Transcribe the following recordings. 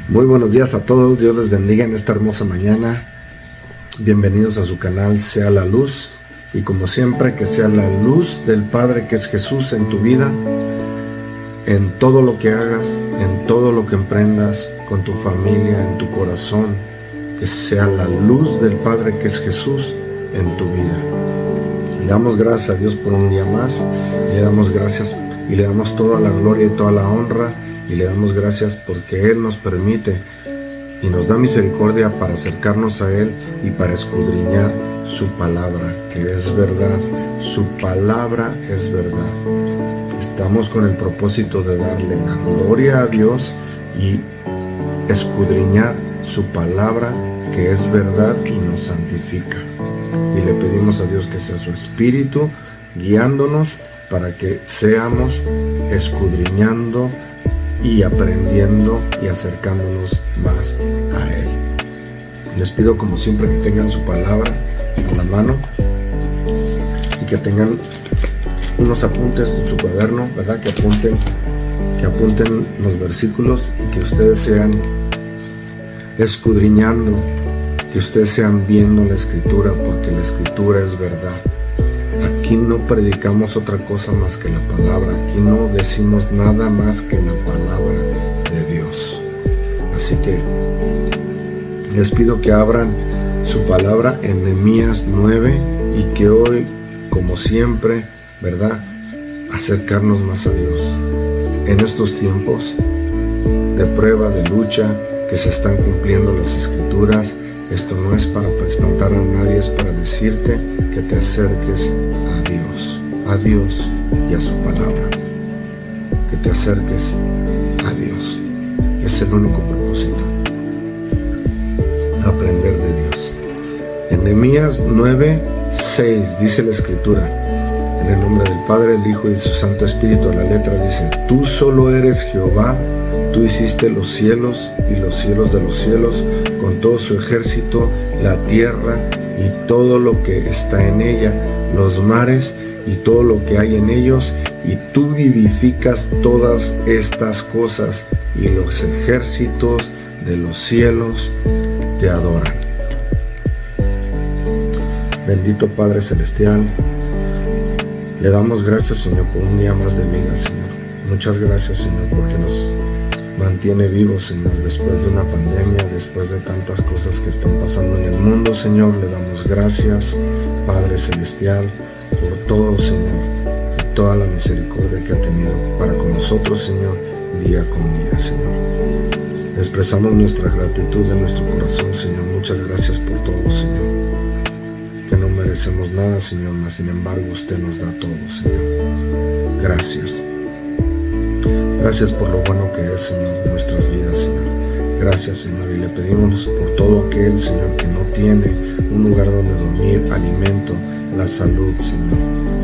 Muy buenos días a todos, Dios les bendiga en esta hermosa mañana. Bienvenidos a su canal Sea la Luz, y como siempre que sea la luz del Padre que es Jesús en tu vida, en todo lo que hagas, en todo lo que emprendas, con tu familia, en tu corazón, que sea la luz del Padre que es Jesús en tu vida. Le damos gracias a Dios por un día más, le damos gracias y le damos toda la gloria y toda la honra, y le damos gracias porque Él nos permite y nos da misericordia para acercarnos a Él y para escudriñar su palabra, que es verdad. Su palabra es verdad. Estamos con el propósito de darle la gloria a Dios y escudriñar su palabra, que es verdad y nos santifica. Y le pedimos a Dios que sea su Espíritu guiándonos para que seamos escudriñando y aprendiendo y acercándonos más a Él. Les pido como siempre que tengan su palabra a la mano y que tengan unos apuntes en su cuaderno, ¿verdad? Que apunten los versículos y que ustedes sean escudriñando, que ustedes sean viendo la Escritura, porque la Escritura es verdad. Aquí no predicamos otra cosa más que la palabra, aquí no decimos nada más que la palabra de Dios. Así que les pido que abran su palabra en Nehemías 9 y que hoy, como siempre, ¿verdad?, acercarnos más a Dios. En estos tiempos de prueba, de lucha, que se están cumpliendo las Escrituras, esto no es para espantar a nadie, es para decirte que te acerques a Dios y a su palabra. Que te acerques a Dios. Es el único propósito. Aprender de Dios. En Nehemías 9:6 dice la Escritura: en el nombre del Padre, del Hijo y de su Santo Espíritu, a la letra dice: tú solo eres Jehová, tú hiciste los cielos y los cielos de los cielos, con todo su ejército, la tierra y todo lo que está en ella, los mares y todo lo que hay en ellos, y tú vivificas todas estas cosas, y los ejércitos de los cielos te adoran. Bendito Padre Celestial, le damos gracias, Señor, por un día más de vida, Señor. Muchas gracias, Señor, porque nos mantiene vivos, Señor, después de una pandemia, después de tantas cosas que están pasando en el mundo, Señor. Le damos gracias, Padre Celestial, por todo, Señor, y toda la misericordia que ha tenido para con nosotros, Señor, día con día, Señor. Expresamos nuestra gratitud en nuestro corazón, Señor. Muchas gracias por todo, Señor. Que no merecemos nada, Señor, mas sin embargo usted nos da todo, Señor. Gracias. Gracias por lo bueno que es, Señor, en nuestras vidas, Señor. Gracias, Señor, y le pedimos por todo aquel, Señor, que no tiene un lugar donde dormir, alimento, la salud, Señor.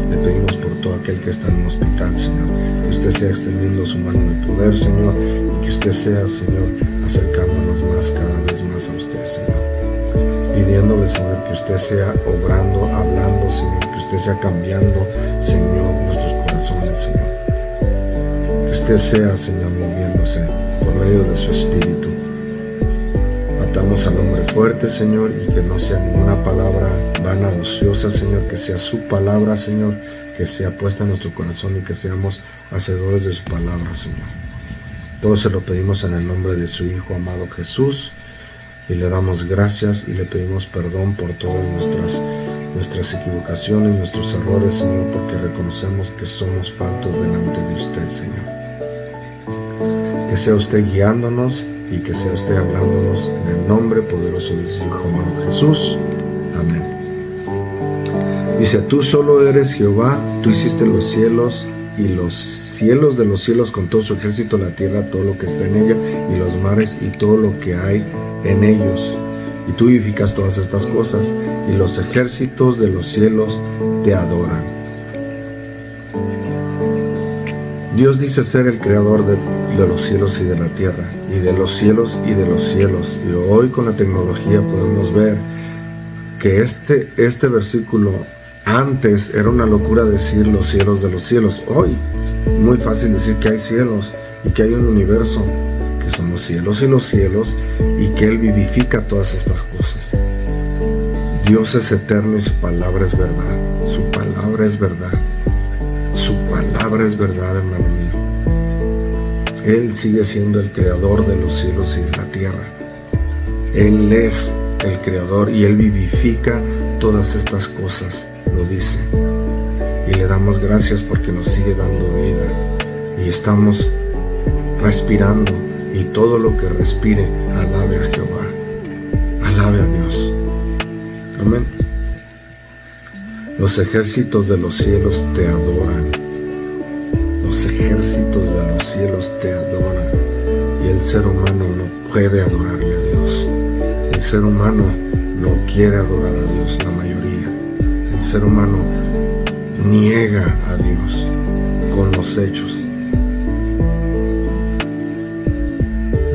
Le pedimos por todo aquel que está en un hospital, Señor, que usted sea extendiendo su mano de poder, Señor, y que usted sea, Señor, acercándonos más, cada vez más a usted, Señor. Pidiéndole, Señor, que usted sea obrando, hablando, Señor, que usted sea cambiando, Señor, nuestros corazones, Señor. Que usted sea, Señor, moviéndose por medio de su Espíritu. Atamos al hombre fuerte, Señor, y que no sea ninguna palabra vana, ociosa, Señor, que sea su palabra, Señor, que sea puesta en nuestro corazón y que seamos hacedores de su palabra, Señor. Todo se lo pedimos en el nombre de su Hijo amado Jesús, y le damos gracias y le pedimos perdón por todas nuestras equivocaciones, nuestros errores, Señor, porque reconocemos que somos faltos delante de usted, Señor. Que sea usted guiándonos y que sea usted hablándonos en el nombre poderoso de su Hijo amado Jesús. Amén. Dice: tú solo eres Jehová, tú hiciste los cielos y los cielos de los cielos con todo su ejército, la tierra, todo lo que está en ella, y los mares y todo lo que hay en ellos. Y tú vivificas todas estas cosas, y los ejércitos de los cielos te adoran. Dios dice ser el creador de los cielos y de la tierra, y de los cielos y de los cielos. Y hoy con la tecnología podemos ver que este versículo, antes era una locura decir los cielos de los cielos. Hoy muy fácil decir que hay cielos y que hay un universo, que son los cielos y los cielos, y que Él vivifica todas estas cosas. Dios es eterno y su palabra es verdad. Su palabra es verdad. Su palabra es verdad, hermano mío. Él sigue siendo el creador de los cielos y de la tierra. Él es el creador y Él vivifica todas estas cosas, lo dice. Y le damos gracias porque nos sigue dando vida. Y estamos respirando, y todo lo que respire, alabe a Jehová. Alabe a Dios. Amén. Los ejércitos de los cielos te adoran. Los ejércitos de los cielos te adoran. Y el ser humano no puede adorarle a Dios. El ser humano no quiere adorar a Dios, la mayoría. El ser humano niega a Dios con los hechos.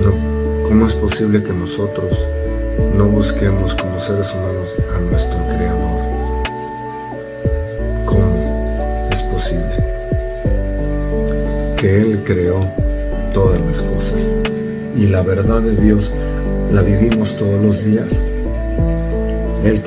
No, ¿cómo es posible que nosotros no busquemos como seres humanos a nuestro Creador? ¿Cómo es posible? Que Él creó todas las cosas y la verdad de Dios la vivimos todos los días. Él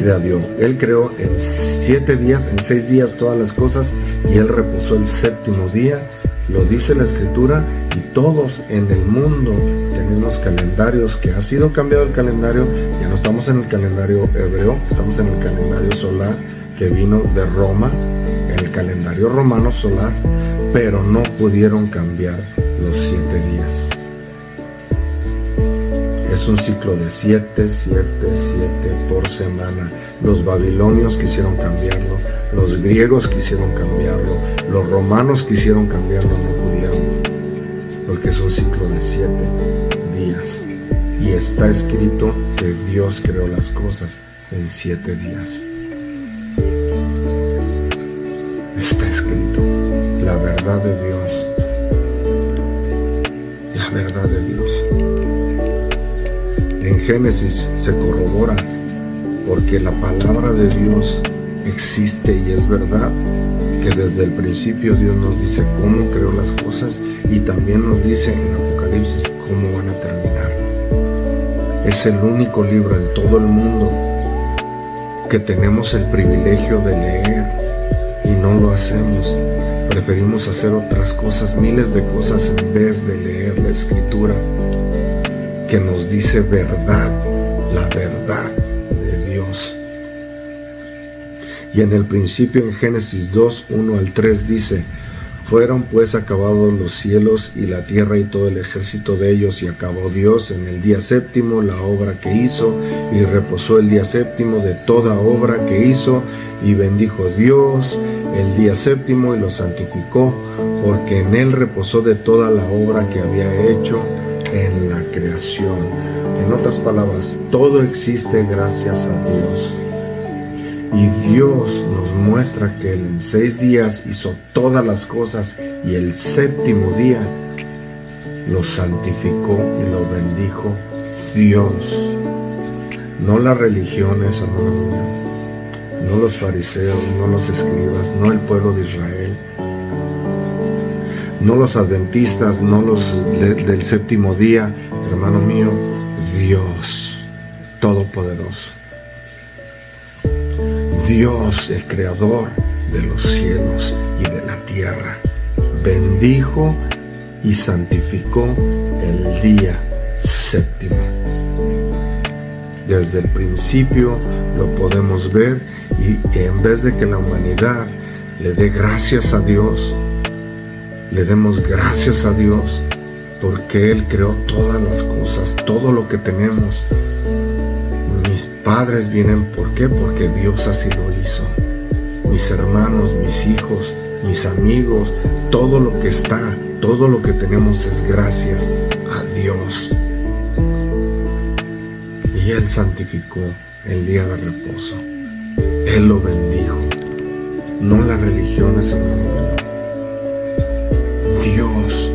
creó en 7 días, en 6 días todas las cosas, y Él reposó el séptimo día. Lo dice la Escritura, y todos en el mundo tenemos calendarios que ha sido cambiado el calendario. Ya no estamos en el calendario hebreo, estamos en el calendario solar que vino de Roma, el calendario romano solar, pero no pudieron cambiar los 7 días. Es un ciclo de 7 por semana. Los babilonios quisieron cambiarlo, los griegos quisieron cambiarlo, los romanos quisieron cambiarlo, no pudieron, porque es un ciclo de 7 días. Y está escrito que Dios creó las cosas en 7 días. Está escrito la verdad de Dios. La verdad de Dios. En Génesis se corrobora, porque la palabra de Dios existe y es verdad, que desde el principio Dios nos dice cómo creó las cosas, y también nos dice en Apocalipsis cómo van a terminar. Es el único libro en todo el mundo que tenemos el privilegio de leer, y no lo hacemos. Preferimos hacer otras cosas, miles de cosas, en vez de leer la Escritura, que nos dice verdad, la verdad de Dios. Y en el principio, en Génesis 2, 1 al 3 dice: fueron pues acabados los cielos y la tierra y todo el ejército de ellos, y acabó Dios en el día séptimo la obra que hizo, y reposó el día séptimo de toda obra que hizo, y bendijo Dios el día séptimo y lo santificó, porque en él reposó de toda la obra que había hecho en la creación. En otras palabras, todo existe gracias a Dios. Y Dios nos muestra que Él en 6 días hizo todas las cosas, y el séptimo día lo santificó y lo bendijo Dios. No las religiones, hermano mío, no los fariseos, no los escribas, no el pueblo de Israel, no los adventistas, no los del séptimo día, hermano mío, Dios Todopoderoso. Dios, el creador de los cielos y de la tierra, bendijo y santificó el día séptimo. Desde el principio lo podemos ver, y en vez de que la humanidad le dé gracias a Dios, le demos gracias a Dios porque Él creó todas las cosas, todo lo que tenemos. Mis padres vienen, ¿por qué? Porque Dios así lo hizo. Mis hermanos, mis hijos, mis amigos, todo lo que está, todo lo que tenemos es gracias a Dios. Y Él santificó el día de reposo. Él lo bendijo. No las religiones, hermano mío. Dios,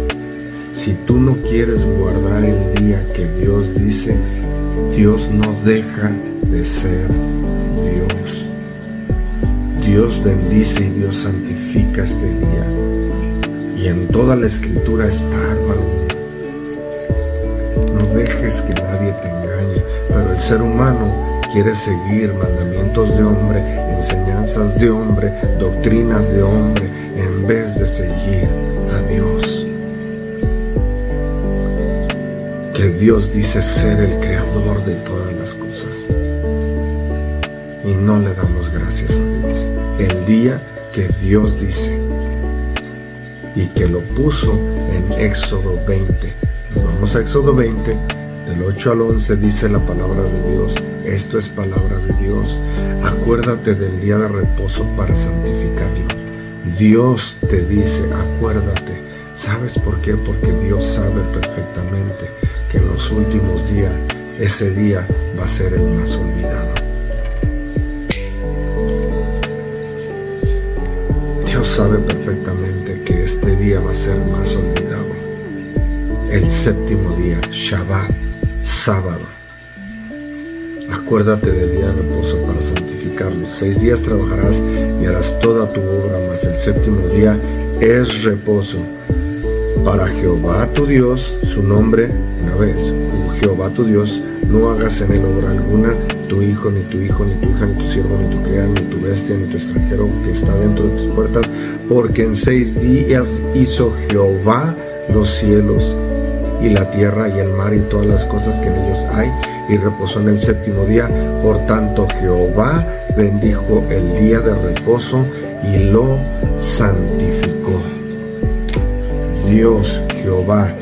si tú no quieres guardar el día que Dios dice, Dios no deja de ser Dios. Dios bendice y Dios santifica este día. Y en toda la Escritura está, hermano. no dejes que nadie te engañe. Pero el ser humano quiere seguir mandamientos de hombre, enseñanzas de hombre, doctrinas de hombre, en vez de seguir a Dios. Que Dios dice ser el creador de todas las cosas. Y no le damos gracias a Dios. El día que Dios dice, y que lo puso en Éxodo 20. Nos vamos a Éxodo 20, del 8 al 11 dice la palabra de Dios. Esto es palabra de Dios. Acuérdate del día de reposo para santificarlo. Dios te dice, acuérdate. ¿Sabes por qué? Porque Dios sabe perfectamente que en los últimos días, ese día va a ser el más olvidado. Dios sabe perfectamente que este día va a ser más olvidado. El séptimo día, Shabbat, sábado. Acuérdate del día de reposo para santificarlo. 6 días trabajarás y harás toda tu obra, mas el séptimo día es reposo para Jehová tu Dios. Su nombre, una vez, Jehová tu Dios, no hagas en él obra alguna, tu hijo, ni tu hija, ni tu siervo, ni tu criado, ni tu bestia, ni tu extranjero que está dentro de tus puertas, porque en 6 días hizo Jehová los cielos y la tierra y el mar y todas las cosas que en ellos hay, y reposó en el séptimo día. Por tanto Jehová bendijo el día de reposo y lo santificó. Dios, Jehová,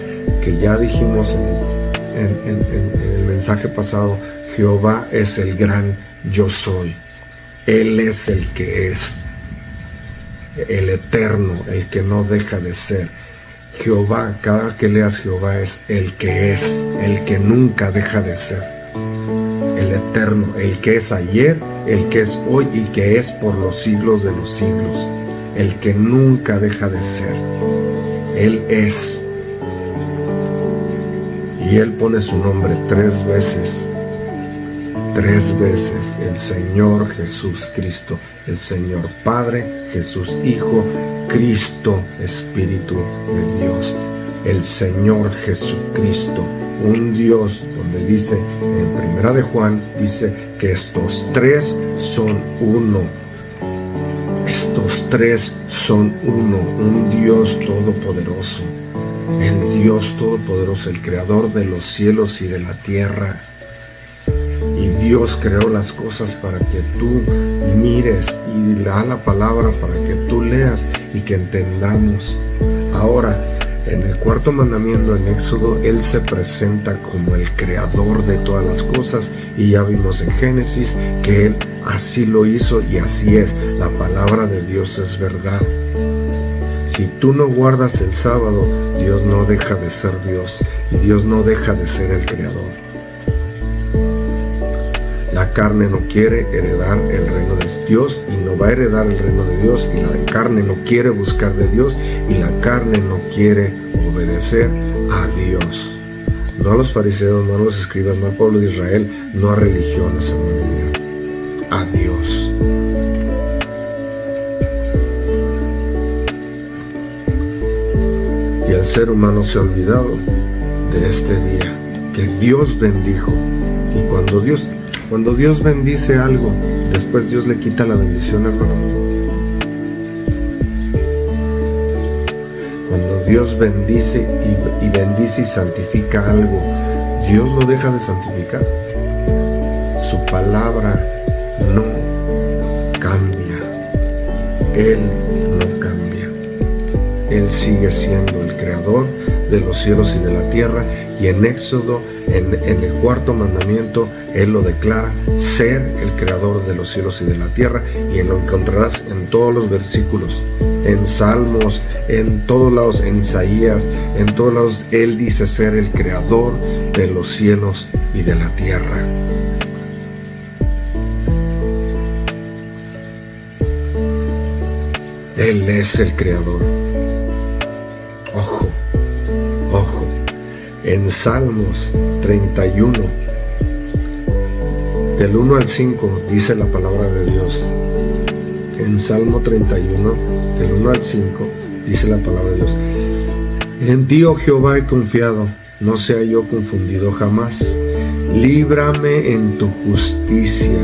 que ya dijimos en el mensaje pasado, Jehová es el gran yo soy. Él es el que es, el eterno, el que no deja de ser. Jehová, cada que leas Jehová, es el que nunca deja de ser, el eterno, el que es ayer, el que es hoy y que es por los siglos de los siglos, el que nunca deja de ser. Él es. Y Él pone su nombre 3 veces. 3 veces, el Señor Jesús Cristo, el Señor Padre, Jesús Hijo, Cristo Espíritu de Dios, el Señor Jesucristo, un Dios donde dice en Primera de Juan, dice que estos 3 son uno. Estos 3 son uno, un Dios todopoderoso, el Dios todopoderoso, el creador de los cielos y de la tierra. Y Dios creó las cosas para que tú mires y da la palabra para que tú leas y que entendamos. Ahora, en el 4º mandamiento en Éxodo, Él se presenta como el creador de todas las cosas, y ya vimos en Génesis que Él así lo hizo y así es. La palabra de Dios es verdad. Si tú no guardas el sábado, Dios no deja de ser Dios y Dios no deja de ser el creador. La carne no quiere heredar el reino de Dios y no va a heredar el reino de Dios, y la carne no quiere buscar de Dios y la carne no quiere obedecer a Dios. No a los fariseos, no a los escribas, no al pueblo de Israel, no a religiones, hermano mío, a Dios. Y el ser humano se ha olvidado de este día que Dios bendijo. Y cuando Dios bendice algo, después Dios le quita la bendición, hermano. Cuando Dios bendice y bendice y santifica algo, Dios lo deja de santificar. Su palabra no cambia. Él no cambia. Él sigue siendo el creador de los cielos y de la tierra. Y en Éxodo, en el 4º mandamiento, Él lo declara ser el creador de los cielos y de la tierra, y lo encontrarás en todos los versículos, en Salmos, en todos lados, en Isaías, en todos lados. Él dice ser el creador de los cielos y de la tierra. Él es el creador. Ojo, ojo. En Salmos 31, del 1 al 5, dice la palabra de Dios. En Salmo 31, del 1 al 5, dice la palabra de Dios. En ti, oh Jehová, he confiado. no sea yo confundido jamás. Líbrame en tu justicia.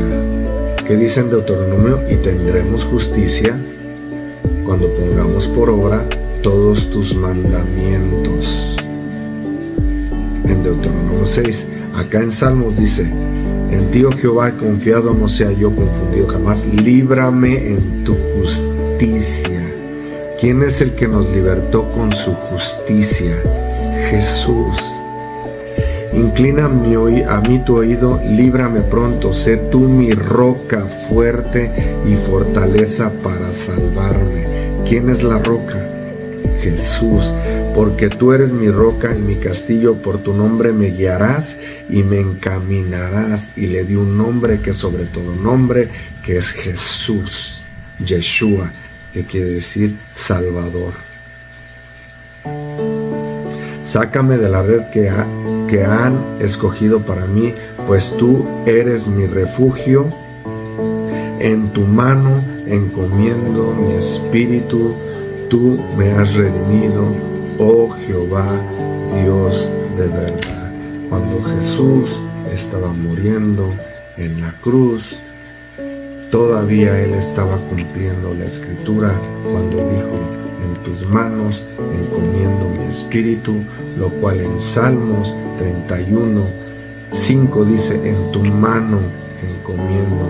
¿Qué dice en Deuteronomio? Y tendremos justicia cuando pongamos por obra todos tus mandamientos. En Deuteronomio 6. Acá en Salmos dice: en ti, oh Jehová, he confiado, no sea yo confundido jamás. Líbrame en tu justicia. ¿Quién es el que nos libertó con su justicia? Jesús. Inclina a mí tu oído, líbrame pronto, sé tú mi roca fuerte y fortaleza para salvarme. ¿Quién es la roca? Jesús. Porque tú eres mi roca y mi castillo, por tu nombre me guiarás y me encaminarás. Y le di un nombre que es sobre todo nombre, que es Jesús, Yeshua, que quiere decir Salvador. Sácame de la red que han escogido para mí, pues tú eres mi refugio. En tu mano encomiendo mi espíritu, tú me has redimido, oh Jehová, Dios de verdad. Cuando Jesús estaba muriendo en la cruz, todavía Él estaba cumpliendo la escritura cuando dijo: en tus manos encomiendo mi espíritu, lo cual en Salmos 31:5 dice: en tu mano encomiendo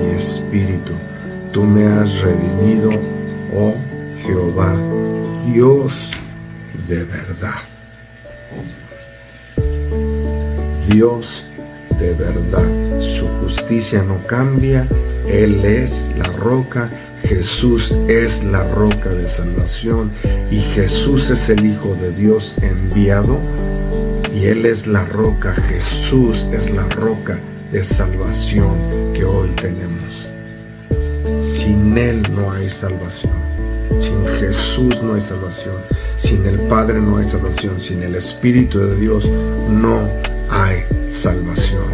mi espíritu, tú me has redimido, oh Jehová, Dios de verdad. Dios de verdad. Su justicia no cambia. Él es la roca. Jesús es la roca de salvación. Y Jesús es el Hijo de Dios enviado. Y Él es la roca. Jesús es la roca de salvación que hoy tenemos. Sin Él no hay salvación. Sin Jesús no hay salvación. Sin el Padre no hay salvación. Sin el Espíritu de Dios no hay salvación.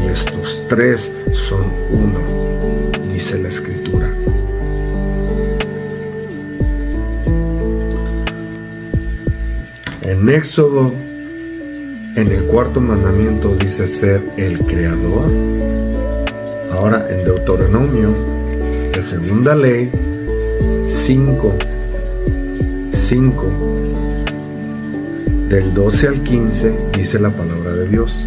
Y estos tres son uno, dice la Escritura. En Éxodo, en el cuarto mandamiento dice ser el creador. Ahora en Deuteronomio, la segunda ley, 5, del 12 al 15, dice la palabra de Dios: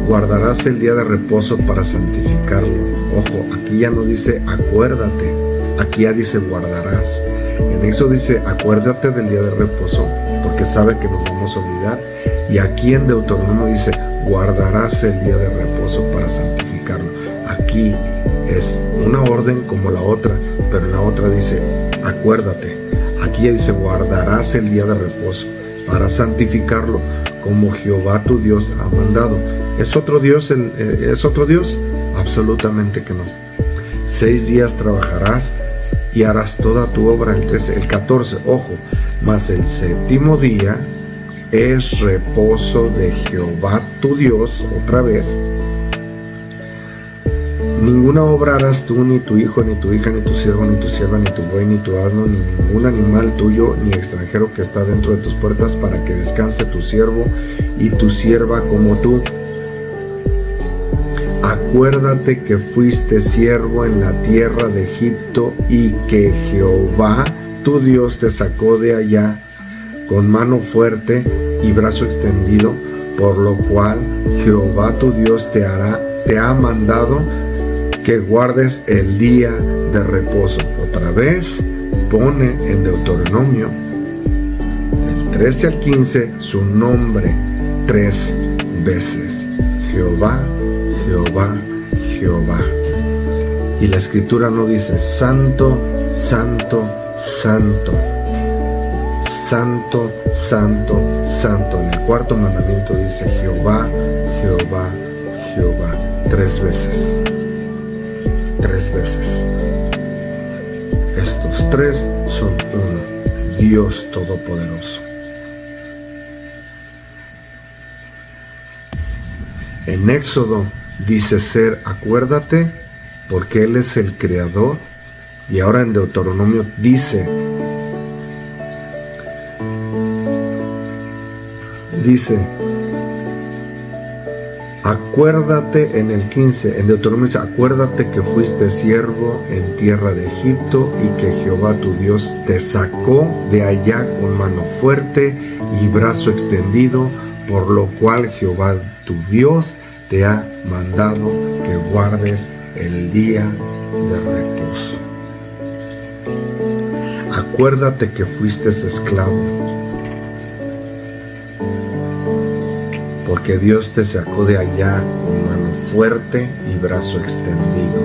guardarás el día de reposo para santificarlo. Ojo, aquí ya no dice acuérdate, aquí ya dice guardarás. En eso dice acuérdate del día de reposo, porque sabe que nos vamos a olvidar. Y aquí en Deuteronomio dice guardarás el día de reposo para santificarlo. Aquí es una orden como la otra, pero en la otra dice acuérdate. Aquí ya dice guardarás el día de reposo para santificarlo, como Jehová tu Dios ha mandado. ¿Es otro Dios? ¿Es otro Dios? Absolutamente que no. 6 días trabajarás y harás toda tu obra. El 13, el 14, ojo, mas el séptimo día es reposo de Jehová tu Dios. Otra vez: ninguna obra harás tú, ni tu hijo, ni tu hija, ni tu siervo, ni tu sierva, ni tu buey, ni tu asno, ni ningún animal tuyo, ni extranjero que está dentro de tus puertas, para que descanse tu siervo y tu sierva como tú. Acuérdate que fuiste siervo en la tierra de Egipto y que Jehová tu Dios te sacó de allá con mano fuerte y brazo extendido, por lo cual Jehová tu Dios te ha mandado que guardes el día de reposo. Otra vez pone en Deuteronomio del 13 al 15 su nombre 3 veces: Jehová, Jehová, Jehová. Y la Escritura no dice santo, santo, santo, santo, santo, santo. En el cuarto mandamiento dice Jehová, Jehová, Jehová, 3 veces. 3 veces. Estos 3 son uno: Dios Todopoderoso. En Éxodo dice ser acuérdate, porque Él es el creador. Y ahora en Deuteronomio dice dice, acuérdate en el 15, en Deuteronomio dice, acuérdate que fuiste siervo en tierra de Egipto y que Jehová tu Dios te sacó de allá con mano fuerte y brazo extendido, por lo cual Jehová tu Dios te ha mandado que guardes el día de reposo. Acuérdate que fuiste esclavo, porque Dios te sacó de allá con mano fuerte y brazo extendido.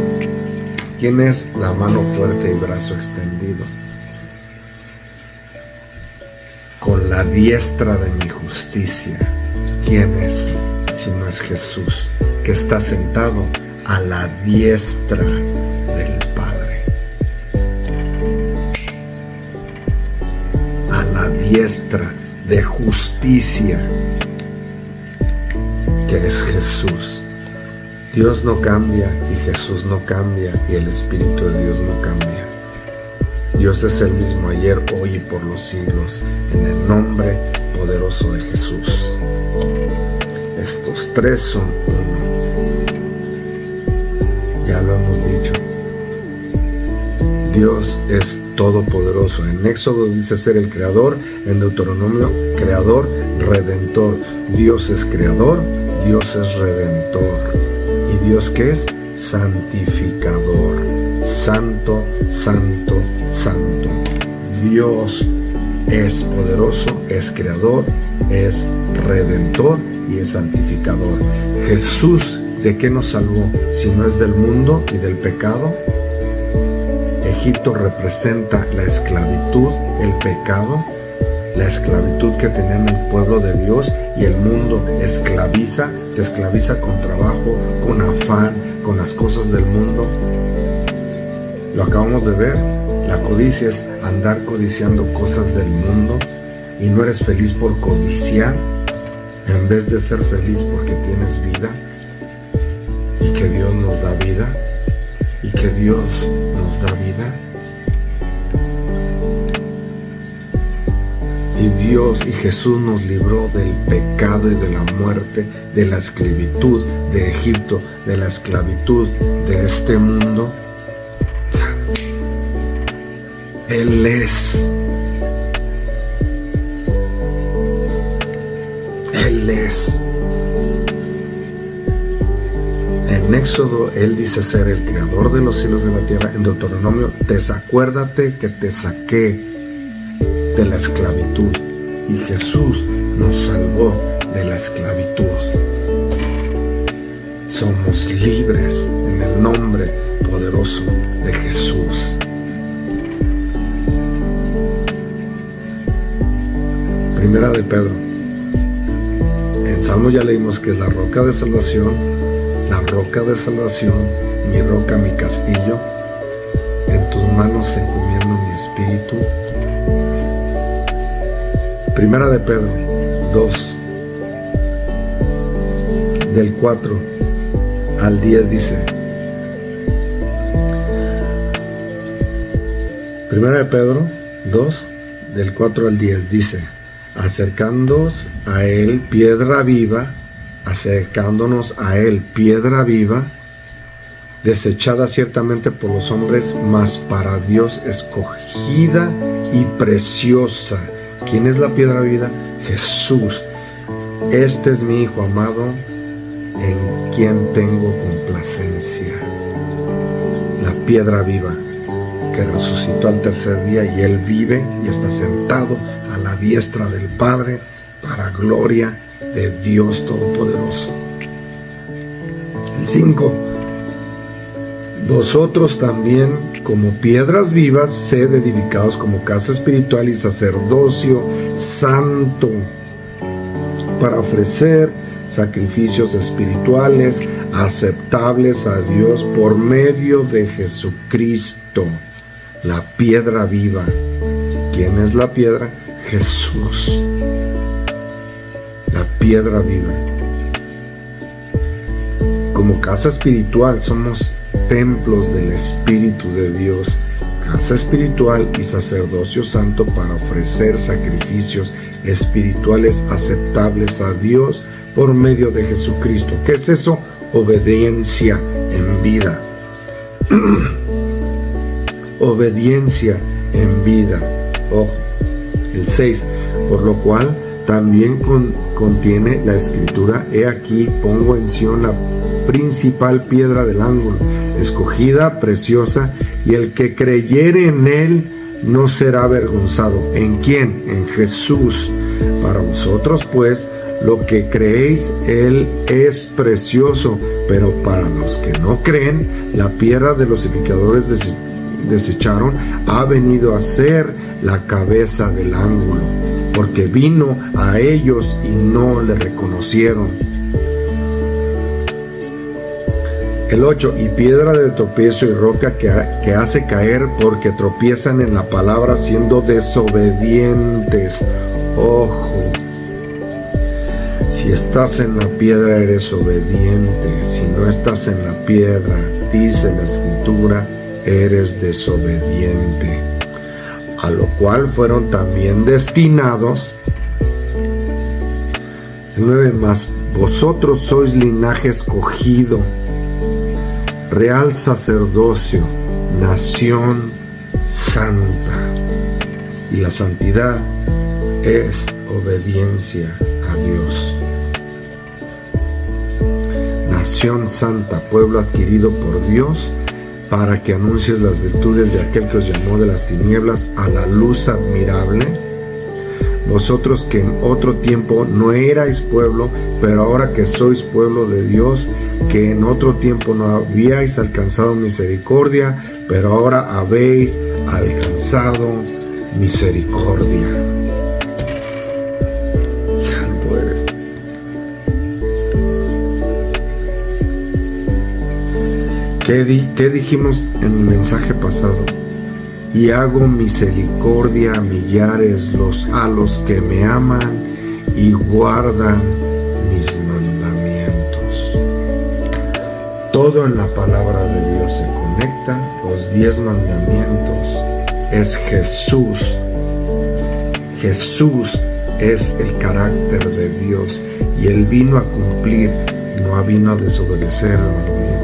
¿Quién es la mano fuerte y brazo extendido? Con la diestra de mi justicia. ¿Quién es? Si no es Jesús, que está sentado a la diestra del Padre. A la diestra de justicia, que es Jesús. Dios no cambia y Jesús no cambia y el Espíritu de Dios no cambia. Dios es el mismo ayer, hoy y por los siglos, en el nombre poderoso de Jesús. Estos tres son uno. Ya lo hemos dicho. Dios es todopoderoso. En Éxodo dice ser el creador, en Deuteronomio creador, redentor. Dios es creador, Dios es redentor. ¿Y Dios qué es? Santificador. Santo, santo, santo. Dios es poderoso, es creador, es redentor y es santificador. Jesús, ¿de qué nos salvó? Si no es del mundo y del pecado. Egipto representa la esclavitud, el pecado, la esclavitud que tenían el pueblo de Dios, y el mundo te esclaviza con trabajo, con afán, con las cosas del mundo. Lo acabamos de ver. La codicia es andar codiciando cosas del mundo y no eres feliz por codiciar, en vez de ser feliz porque tienes vida y que Dios nos da vida y que Dios nos da vida. Y Dios y Jesús nos libró del pecado y de la muerte, de la esclavitud de Egipto, de la esclavitud de este mundo. Él es. Él es. En Éxodo, Él dice ser el creador de los cielos y de la tierra. En Deuteronomio, acuérdate que te saqué de la esclavitud. Y Jesús nos salvó de la esclavitud. Somos libres en el nombre poderoso de Jesús. Primera de Pedro. En Salmo ya leímos que es la roca de salvación, mi roca, mi castillo. En tus manos encomiendo mi espíritu. Primera de Pedro 2, del 4 al 10 dice. Primera de Pedro 2, del 4 al 10 dice: acercándonos a Él, piedra viva, desechada ciertamente por los hombres, mas para Dios escogida y preciosa. ¿Quién es la piedra viva? Jesús. Este es mi Hijo amado, en quien tengo complacencia. La piedra viva que resucitó al tercer día, y Él vive y está sentado a la diestra del Padre para gloria de Dios Todopoderoso. El 5. Vosotros también, como piedras vivas, sed edificados como casa espiritual y sacerdocio santo, para ofrecer sacrificios espirituales aceptables a Dios por medio de Jesucristo, la piedra viva. ¿Quién es la piedra? Jesús, la piedra viva. Como casa espiritual somos templos del Espíritu de Dios. casa espiritual y sacerdocio santo para ofrecer sacrificios espirituales aceptables a Dios por medio de Jesucristo. ¿Qué es eso? Obediencia en vida. Obediencia en vida. Ojo. El 6. Por lo cual también contiene la escritura: he aquí pongo en Sión la principal piedra del ángulo, escogida, preciosa, y el que creyere en él no será avergonzado. ¿En quién? En Jesús. Para vosotros pues, lo que creéis, él es precioso, pero para los que no creen, la piedra de los edificadores desecharon ha venido a ser la cabeza del ángulo, porque vino a ellos y no le reconocieron. El 8. Y piedra de tropiezo y roca que hace caer, porque tropiezan en la palabra siendo desobedientes. Ojo. Si estás en la piedra eres obediente. Si no estás en la piedra, dice la escritura, eres desobediente. A lo cual fueron también destinados. El 9. Mas vosotros sois linaje escogido, real sacerdocio, nación santa. Y la santidad es obediencia a Dios. Nación santa, pueblo adquirido por Dios, para que anuncies las virtudes de aquel que os llamó de las tinieblas a la luz admirable. Vosotros que en otro tiempo no erais pueblo, pero ahora que sois pueblo de Dios, que en otro tiempo no habíais alcanzado misericordia, pero ahora habéis alcanzado misericordia. Santo eres. ¿Qué dijimos en el mensaje pasado? Y hago misericordia a millares a los que me aman y guardan mis mandamientos. Todo en la palabra de Dios se conecta. Los 10 mandamientos es Jesús. Jesús es el carácter de Dios y Él vino a cumplir, no vino a desobedecer, hermano mío.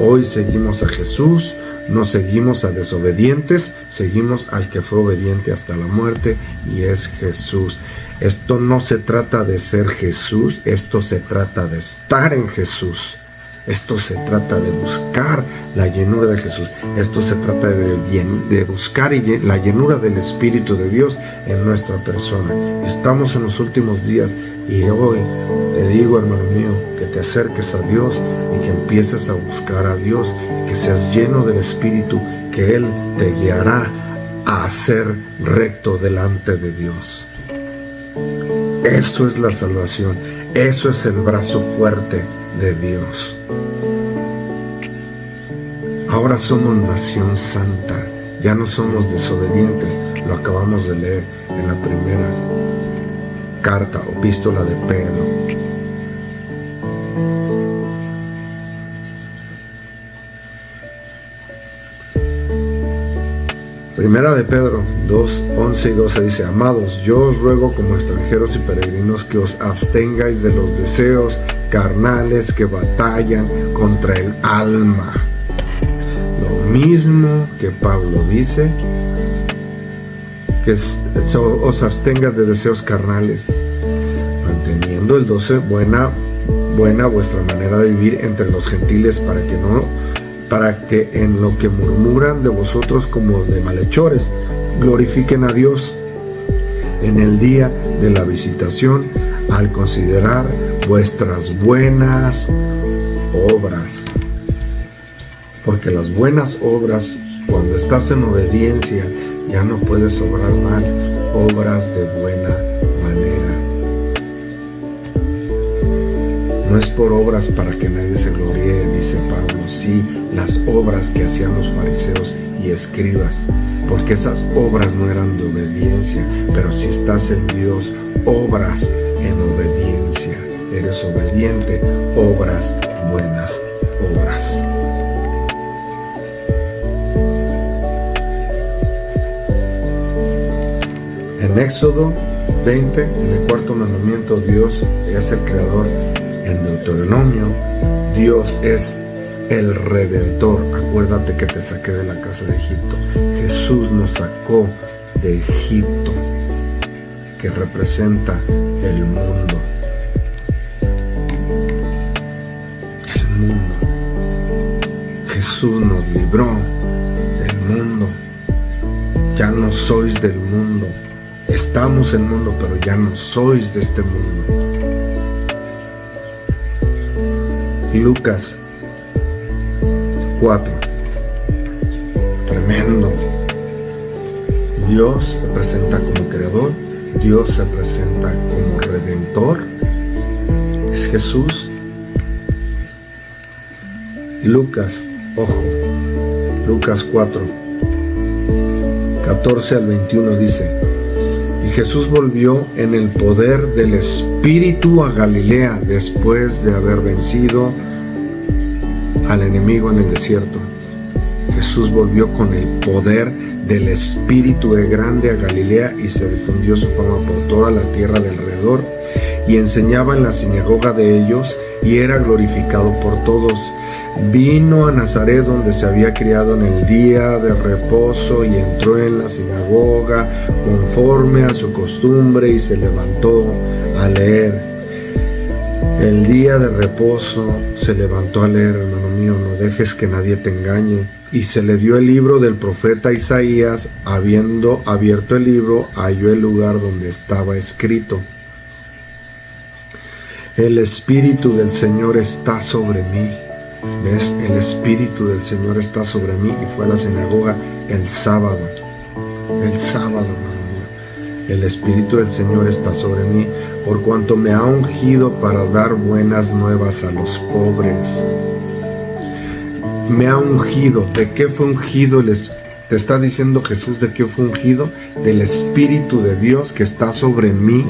Hoy seguimos a Jesús. No seguimos a desobedientes, seguimos al que fue obediente hasta la muerte, y es Jesús. Esto no se trata de ser Jesús, esto se trata de estar en Jesús. Esto se trata de buscar la llenura de Jesús. Esto se trata de buscar la llenura del Espíritu de Dios en nuestra persona. Estamos en los últimos días y hoy te digo, hermano mío, que te acerques a Dios y que empieces a buscar a Dios y que seas lleno del Espíritu, que Él te guiará a ser recto delante de Dios. Eso es la salvación. Eso es el brazo fuerte de Dios. Ahora somos nación santa, ya no somos desobedientes. Lo acabamos de leer en la primera carta o epístola de Pedro. Primera de Pedro 2, 11 y 12 dice: Amados, yo os ruego como extranjeros y peregrinos que os abstengáis de los deseos carnales que batallan contra el alma. Lo mismo que Pablo dice, que os abstengas de deseos carnales, manteniendo el 12 buena vuestra manera de vivir entre los gentiles, para que en lo que murmuran de vosotros como de malhechores, glorifiquen a Dios en el día de la visitación, al considerar vuestras buenas obras. Porque las buenas obras, cuando estás en obediencia, ya no puedes obrar mal. Obras de buena manera. No es por obras para que nadie se gloríe, dice Pablo. Sí, las obras que hacían los fariseos y escribas, porque esas obras no eran de obediencia. Pero si estás en Dios, obras en obediencia. Eres obediente, obras buenas obras. En Éxodo 20, en el cuarto mandamiento, Dios es el creador. En Deuteronomio, Dios es el Redentor. Acuérdate que te saqué de la casa de Egipto. Jesús nos sacó de Egipto, que representa el mundo. El mundo. Jesús nos libró del mundo. Ya no sois del mundo. Estamos en el mundo, pero ya no sois de este mundo. Lucas 4. Tremendo. Dios se presenta como creador. Dios se presenta como redentor. Es Jesús. Lucas, ojo, Lucas 4, 14 al 21 dice: y Jesús volvió en el poder del Espíritu a Galilea después de haber vencido al enemigo en el desierto. Jesús volvió con el poder del Espíritu de grande a Galilea y se difundió su fama por toda la tierra de alrededor, y enseñaba en la sinagoga de ellos y era glorificado por todos. Vino a Nazaret, donde se había criado, en el día de reposo, y entró en la sinagoga conforme a su costumbre y se levantó a leer. El día de reposo se levantó a leer. Hermano mío, no dejes que nadie te engañe. Y se le dio el libro del profeta Isaías. Habiendo abierto el libro, halló el lugar donde estaba escrito: el Espíritu del Señor está sobre mí. ¿Ves? El Espíritu del Señor está sobre mí. Y fue a la sinagoga el sábado. El sábado, hermano mío. El Espíritu del Señor está sobre mí, por cuanto me ha ungido para dar buenas nuevas a los pobres. Me ha ungido. ¿De qué fue ungido? Te está diciendo Jesús de qué fue ungido. Del Espíritu de Dios que está sobre mí.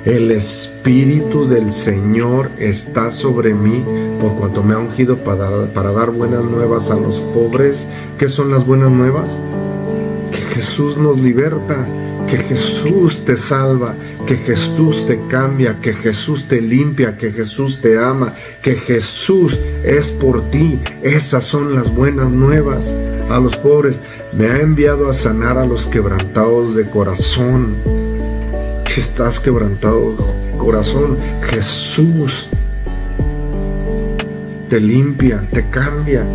El Espíritu del Señor está sobre mí, por cuanto me ha ungido para dar buenas nuevas a los pobres. ¿Qué son las buenas nuevas? Que Jesús nos liberta, que Jesús te salva, que Jesús te cambia, que Jesús te limpia, que Jesús te ama, que Jesús es por ti. Esas son las buenas nuevas a los pobres. Me ha enviado a sanar a los quebrantados de corazón. Que estás quebrantado corazón, Jesús te limpia, te cambia.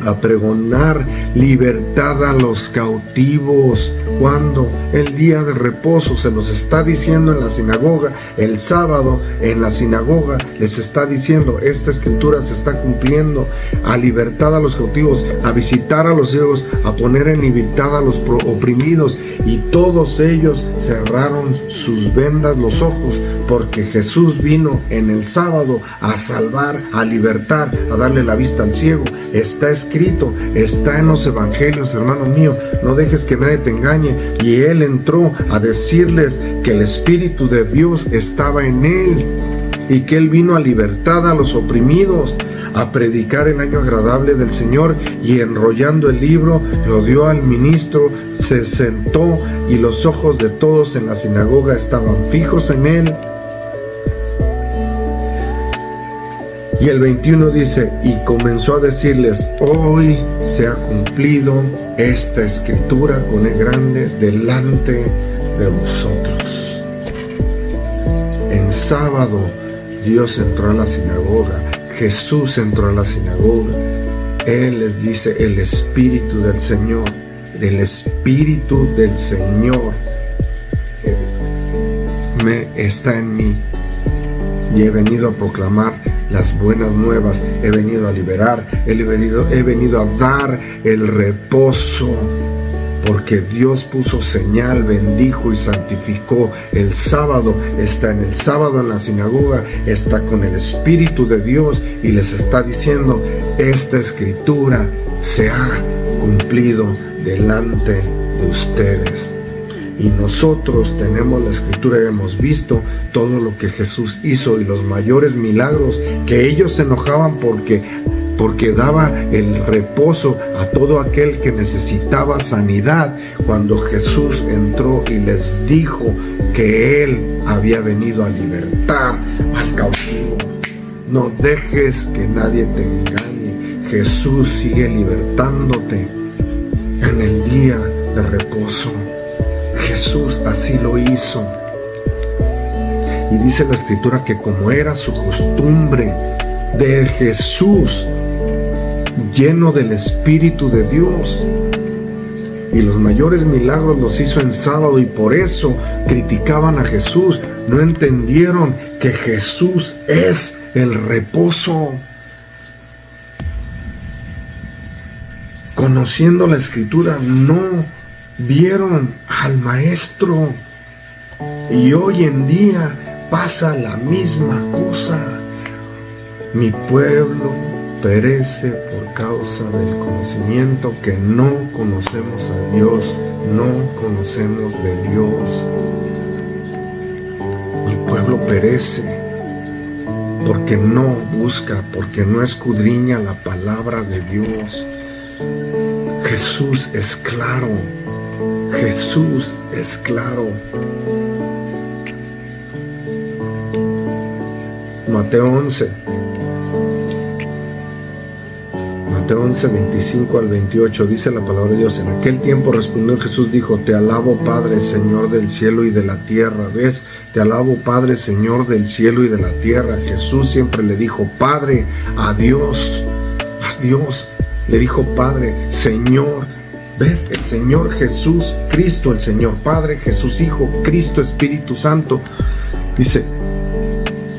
A pregonar libertad a los cautivos. ¿Cuándo? El día de reposo. Se los está diciendo en la sinagoga. El sábado en la sinagoga les está diciendo: esta escritura se está cumpliendo. A libertad a los cautivos, a visitar a los ciegos, a poner en libertad a los oprimidos. Y todos ellos cerraron sus vendas los ojos, porque Jesús vino en el sábado a salvar, a libertar, a darle la vista al ciego. Está escrito, está en los evangelios, hermano mío. No dejes que nadie te engañe. Y él entró a decirles que el Espíritu de Dios estaba en él y que él vino a libertar a los oprimidos, a predicar el año agradable del Señor. Y enrollando el libro lo dio al ministro, se sentó, y los ojos de todos en la sinagoga estaban fijos en él. Y el 21 dice: y comenzó a decirles: hoy se ha cumplido esta escritura con el grande delante de vosotros. En sábado Dios entró a la sinagoga, Jesús entró a la sinagoga. Él les dice: el Espíritu del Señor, el Espíritu del Señor está en mí, y he venido a proclamar las buenas nuevas, he venido a liberar, he venido a dar el reposo, porque Dios puso señal, bendijo y santificó el sábado. Está en el sábado en la sinagoga, está con el Espíritu de Dios y les está diciendo: esta escritura se ha cumplido delante de ustedes. Y nosotros tenemos la escritura y hemos visto todo lo que Jesús hizo y los mayores milagros, que ellos se enojaban porque porque daba el reposo a todo aquel que necesitaba sanidad. Cuando Jesús entró y les dijo que Él había venido a libertar al cautivo. No dejes que nadie te engañe. Jesús sigue libertándote en el día de reposo. Jesús así lo hizo. Y dice la Escritura que como era su costumbre de Jesús, lleno del Espíritu de Dios, y los mayores milagros los hizo en sábado, y por eso criticaban a Jesús. No entendieron que Jesús es el reposo. Conociendo la Escritura, no vieron al Maestro. Y hoy en día pasa la misma cosa. Mi pueblo perece por causa del conocimiento, que no conocemos a Dios, no conocemos de Dios. Mi pueblo perece porque no busca, porque no escudriña la palabra de Dios. Jesús es claro. Jesús es claro. Mateo 11, 25 al 28, dice la palabra de Dios: en aquel tiempo respondió Jesús, dijo: te alabo, Padre, Señor del cielo y de la tierra. ¿Ves? Te alabo, Padre, Señor del cielo y de la tierra. Jesús siempre le dijo Padre a Dios. A Dios le dijo Padre, Señor. ¿Ves? El Señor Jesús, Cristo, el Señor Padre, Jesús Hijo, Cristo Espíritu Santo. Dice: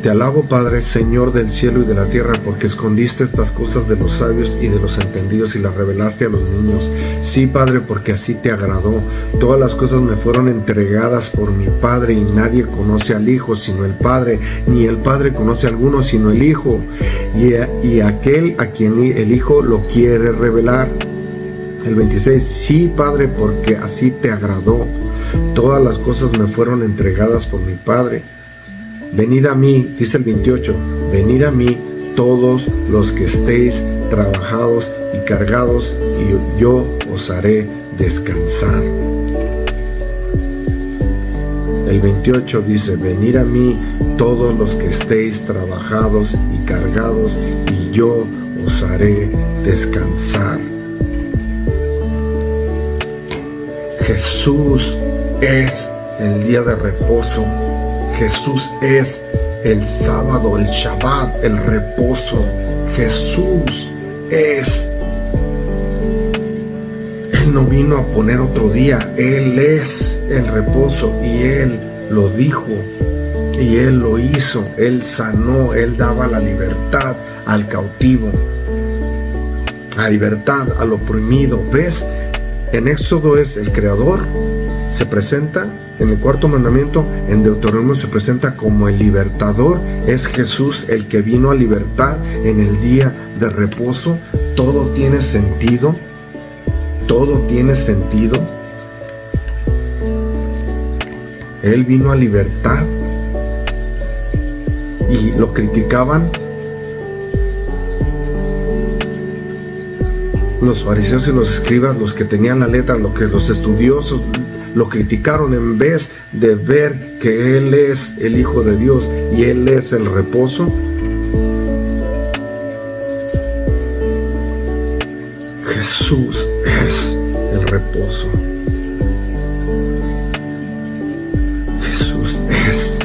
te alabo, Padre, Señor del cielo y de la tierra, porque escondiste estas cosas de los sabios y de los entendidos y las revelaste a los niños. Sí, Padre, porque así te agradó. Todas las cosas me fueron entregadas por mi Padre, y nadie conoce al Hijo sino el Padre, ni el Padre conoce a alguno sino el Hijo, y aquel a quien el Hijo lo quiere revelar. El 26, sí, Padre, porque así te agradó. Todas las cosas me fueron entregadas por mi Padre. Venid a mí, dice el 28, venid a mí todos los que estéis trabajados y cargados, y yo os haré descansar. El 28 dice: venid a mí todos los que estéis trabajados y cargados, y yo os haré descansar. Jesús es el día de reposo. Jesús es el sábado, el Shabbat, el reposo. Jesús es. Él no vino a poner otro día. Él es el reposo, y Él lo dijo, y Él lo hizo. Él sanó, Él daba la libertad al cautivo, la libertad al oprimido. ¿Ves? En Éxodo es el Creador, se presenta en el cuarto mandamiento. En Deuteronomio se presenta como el libertador. Es Jesús el que vino a libertar en el día de reposo. Todo tiene sentido. Todo tiene sentido. Él vino a libertar, y lo criticaban los fariseos y los escribas, los que tenían la letra, los estudiosos. Lo criticaron en vez de ver que Él es el Hijo de Dios y Él es el reposo. Jesús es el reposo. Jesús es.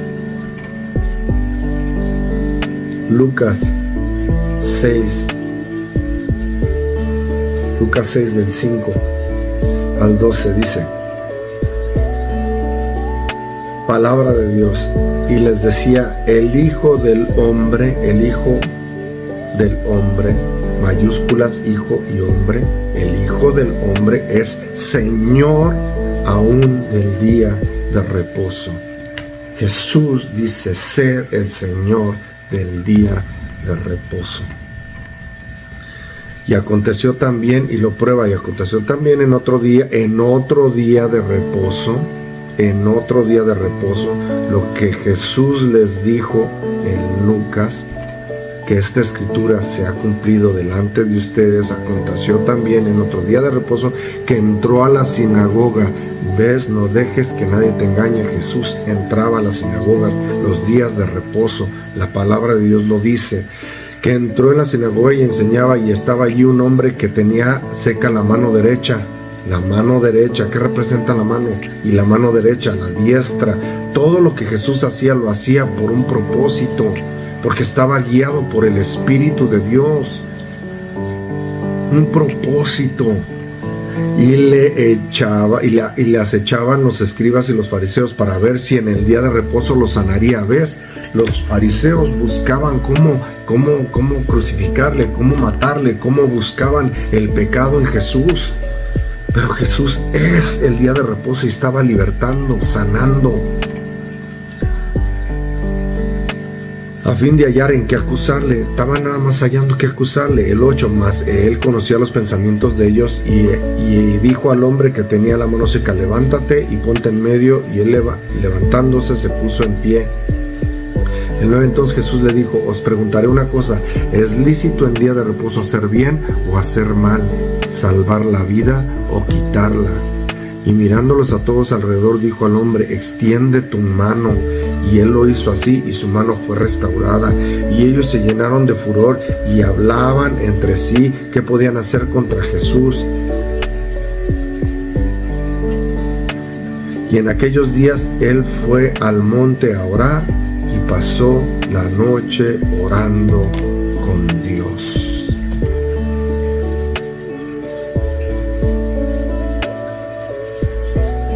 Lucas 6. Lucas 6 del 5 al 12 dice: palabra de Dios. Y les decía: el Hijo del Hombre, mayúsculas, Hijo y Hombre, el Hijo del Hombre es Señor aún del día de reposo. Jesús dice ser el Señor del día de reposo. Y aconteció también, y lo prueba, y aconteció también en otro día de reposo, lo que Jesús les dijo en Lucas, que esta escritura se ha cumplido delante de ustedes. Aconteció también en otro día de reposo que entró a la sinagoga. ¿Ves? No dejes que nadie te engañe. Jesús entraba a las sinagogas los días de reposo. La palabra de Dios lo dice. Que entró en la sinagoga y enseñaba, y estaba allí un hombre que tenía seca la mano derecha. La mano derecha, ¿qué representa la mano? Y la mano derecha, la diestra. Todo lo que Jesús hacía, lo hacía por un propósito, porque estaba guiado por el Espíritu de Dios. Un propósito. Y le acechaban los escribas y los fariseos para ver si en el día de reposo lo sanaría. ¿Ves? Los fariseos buscaban cómo crucificarle, cómo matarle, cómo buscaban el pecado en Jesús. Pero Jesús es el día de reposo y estaba libertando, sanando, a fin de hallar en qué acusarle. Estaba nada más hallando qué acusarle. El 8, más él conocía los pensamientos de ellos y dijo al hombre que tenía la mano seca: levántate y ponte en medio. Y él levantándose se puso en pie. El 9, entonces Jesús le dijo: os preguntaré una cosa, ¿es lícito en día de reposo hacer bien o hacer mal? ¿Salvar la vida o quitarla? Y mirándolos a todos alrededor dijo al hombre: extiende tu mano. Y él lo hizo así, y su mano fue restaurada. Y ellos se llenaron de furor y hablaban entre sí qué podían hacer contra Jesús. Y en aquellos días él fue al monte a orar y pasó la noche orando con Dios.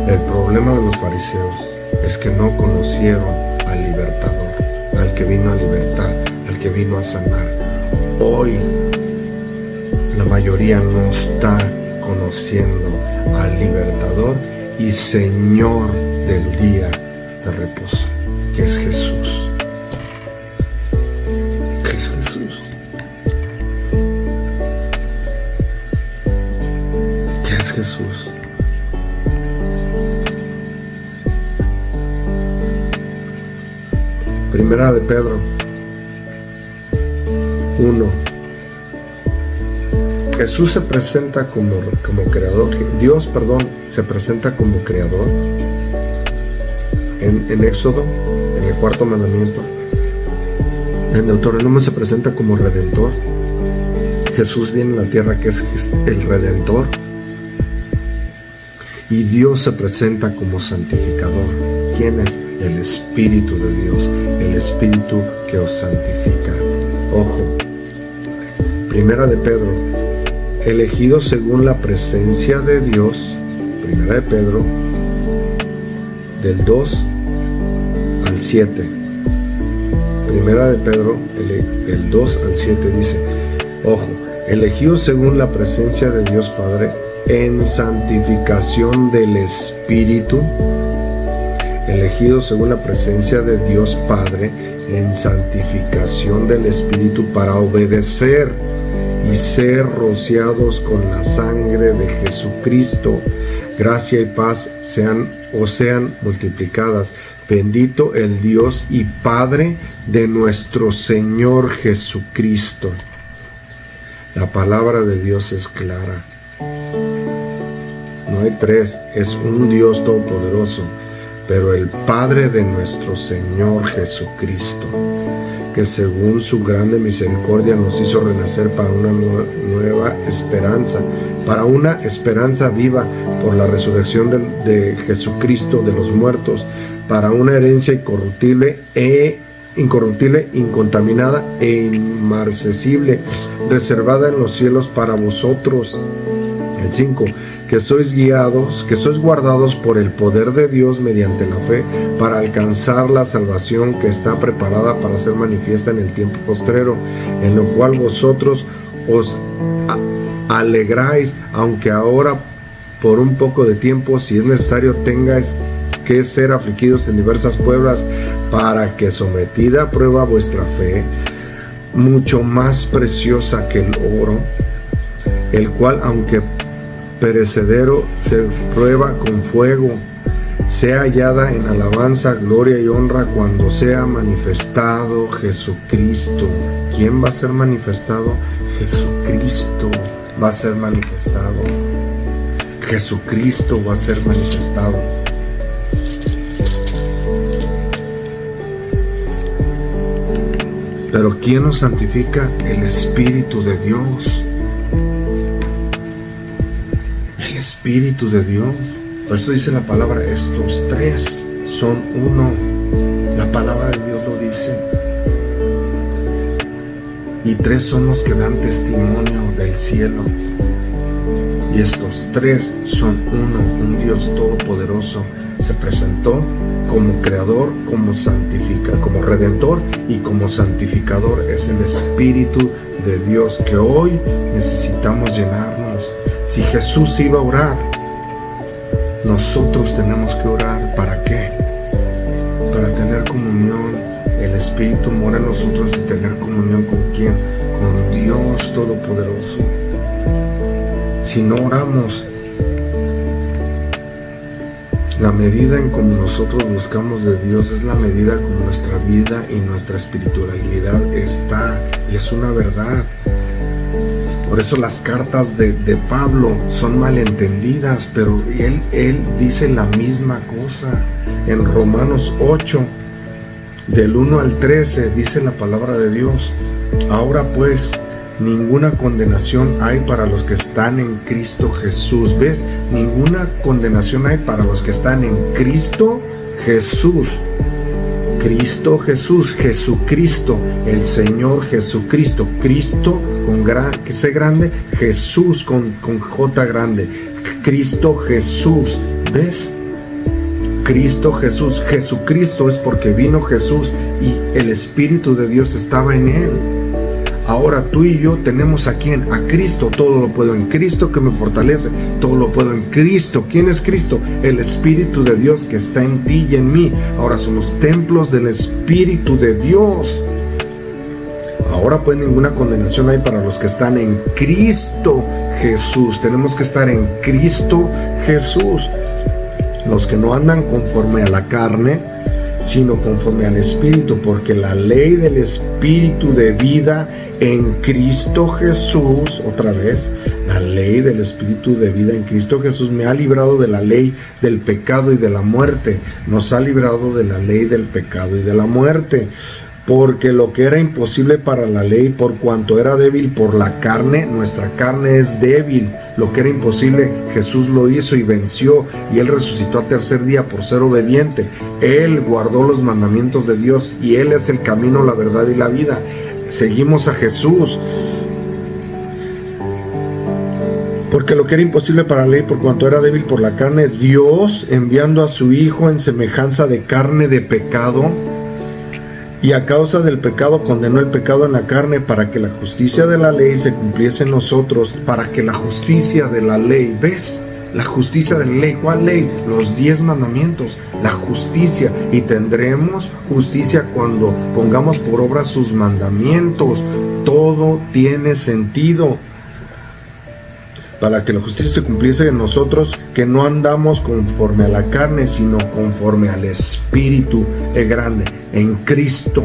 El problema de los fariseos es que no conocieron al libertador, al que vino a libertar, al que vino a sanar. Hoy la mayoría no está conociendo al libertador y Señor del día de reposo, que es Jesús. ¿Qué es Jesús? ¿Qué es Jesús? Primera de Pedro 1. Jesús se presenta como creador. Dios, se presenta como creador en Éxodo, en el 4.º mandamiento. En Deuteronomio se presenta como redentor. Jesús viene a la tierra, que es el redentor. Y Dios se presenta como santificador. ¿Quién es? El Espíritu de Dios, el Espíritu que os santifica. Ojo, Primera de Pedro, elegido según la presencia de Dios. Primera de Pedro, del 2 al 7. Primera de Pedro, el 2 al 7 dice, ojo, elegido según la presencia de Dios Padre, en santificación del Espíritu. Elegidos según la presencia de Dios Padre en santificación del Espíritu para obedecer y ser rociados con la sangre de Jesucristo. Gracia y paz sean multiplicadas. Bendito el Dios y Padre de nuestro Señor Jesucristo. La palabra de Dios es clara. No hay tres, es un Dios todopoderoso. Pero el Padre de nuestro Señor Jesucristo, que según su grande misericordia nos hizo renacer para una nueva esperanza, para una esperanza viva por la resurrección de Jesucristo de los muertos, para una herencia incorruptible, incontaminada e inmarcesible, reservada en los cielos para vosotros. El 5, que sois guardados por el poder de Dios mediante la fe para alcanzar la salvación que está preparada para ser manifiesta en el tiempo postrero, en lo cual vosotros os alegráis, aunque ahora por un poco de tiempo, si es necesario, tengáis que ser afligidos en diversas pruebas, para que sometida a prueba vuestra fe, mucho más preciosa que el oro, el cual aunque perecedero se prueba con fuego, sea hallada en alabanza, gloria y honra cuando sea manifestado Jesucristo. ¿Quién va a ser manifestado? Jesucristo va a ser manifestado. Jesucristo va a ser manifestado. Pero ¿quién nos santifica? El Espíritu de Dios. El Espíritu de Dios. Por esto dice la palabra, estos tres son uno. La palabra de Dios lo dice. Y tres son los que dan testimonio del cielo. Y estos tres son uno. Un Dios todopoderoso se presentó como creador, como santificador, como redentor y como santificador. Es el Espíritu de Dios que hoy necesitamos llenarnos. Si Jesús iba a orar, nosotros tenemos que orar. ¿Para qué? Para tener comunión. El Espíritu mora en nosotros y tener comunión ¿con quién? Con Dios Todopoderoso. Si no oramos, la medida en como nosotros buscamos de Dios es la medida como nuestra vida y nuestra espiritualidad está, y es una verdad. Por eso las cartas de Pablo son malentendidas, pero él dice la misma cosa. En Romanos 8, del 1 al 13, dice la palabra de Dios: ahora pues, ninguna condenación hay para los que están en Cristo Jesús. ¿Ves? Ninguna condenación hay para los que están en Cristo Jesús. Cristo Jesús, Jesucristo, el Señor Jesucristo. Cristo con C grande, Jesús con J grande. Cristo Jesús. ¿Ves? Cristo Jesús. Jesucristo es porque vino Jesús y el Espíritu de Dios estaba en él. Ahora tú y yo tenemos ¿a quién? A Cristo. Todo lo puedo en Cristo que me fortalece. Todo lo puedo en Cristo. ¿Quién es Cristo? El Espíritu de Dios que está en ti y en mí. Ahora somos templos del Espíritu de Dios. Ahora pues ninguna condenación hay para los que están en Cristo Jesús. Tenemos que estar en Cristo Jesús. Los que no andan conforme a la carne, sino conforme al Espíritu, porque la ley del Espíritu de vida en Cristo Jesús, otra vez, la ley del Espíritu de vida en Cristo Jesús me ha librado de la ley del pecado y de la muerte. Nos ha librado de la ley del pecado y de la muerte. Porque lo que era imposible para la ley, por cuanto era débil por la carne, nuestra carne es débil. Lo que era imposible, Jesús lo hizo y venció, y Él resucitó al tercer día por ser obediente. Él guardó los mandamientos de Dios, y Él es el camino, la verdad y la vida. Seguimos a Jesús. Porque lo que era imposible para la ley, por cuanto era débil por la carne, Dios, enviando a su Hijo en semejanza de carne de pecado, y a causa del pecado condenó el pecado en la carne, para que la justicia de la ley se cumpliese en nosotros. Para que la justicia de la ley, ¿ves? La justicia de la ley. ¿Cuál ley? Los 10 mandamientos. La justicia. Y tendremos justicia cuando pongamos por obra sus mandamientos. Todo tiene sentido. Para que la justicia se cumpliese en nosotros, que no andamos conforme a la carne, sino conforme al Espíritu. Es grande, en Cristo.